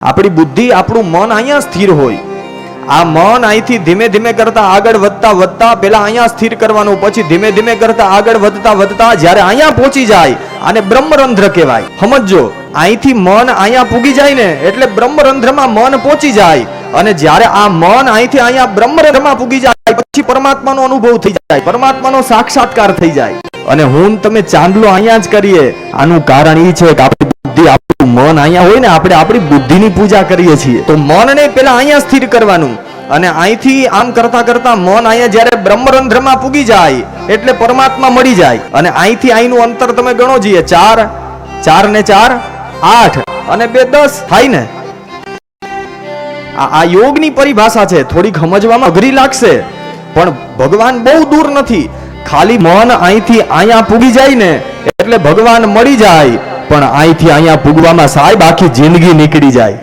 આપણી બુદ્ધિ આપણું મન અહીંયા સ્થિર હોય આ મન અહીંથી ધીમે ધીમે કરતા આગળ વધતા વધતા પેલા અહીંયા સ્થિર કરવાનું પછી ધીમે ધીમે કરતા આગળ વધતા વધતા જ્યારે અહીંયા પહોંચી જાય આને બ્રહ્મરંધ્ર કહેવાય સમજો અહીંથી મન અહીંયા પૂગી જાય ને એટલે બ્રહ્મરંધ્રમાં મન પહોંચી જાય અને જ્યારે આ મન અહીંથી અહીંયા બ્રહ્મરંધ્રમાં પૂગી જાય પછી પરમાત્માનો અનુભવ થઈ જાય પરમાત્માનો સાક્ષાત્કાર થઈ જાય અને હું તમે ચાંદલો અહીંયા જ કરીએ આનું કારણ એ છે કે આપણી બુદ્ધિ આપણું મન અહીંયા હોય ને આપણે આપણી બુદ્ધિની પૂજા કરીએ છીએ તો મનને પેલા અહીંયા સ્થિર કરવાનું અને અહીંથી આમ કરતા કરતા મન અહીંયા જ્યારે બ્રહ્મરંધ્રમાં પૂગી જાય એટલે પરમાત્મા મળી જાય અને અહીંથી અહીંનું અંતર તમે ગણો જઈએ 4 4 ને 4 8 અને 2 10 થાય ને આ યોગની પરિભાષા છે થોડીક સમજવામાં અઘરી લાગશે પણ ભગવાન બહુ દૂર નથી ખાલી મન અહીંથી અહીંયા પૂગી જાય ને એટલે ભગવાન મળી જાય પણ અહીંથી અહીંયા પૂગવામાં સાહેબ આખી જિંદગી નીકળી જાય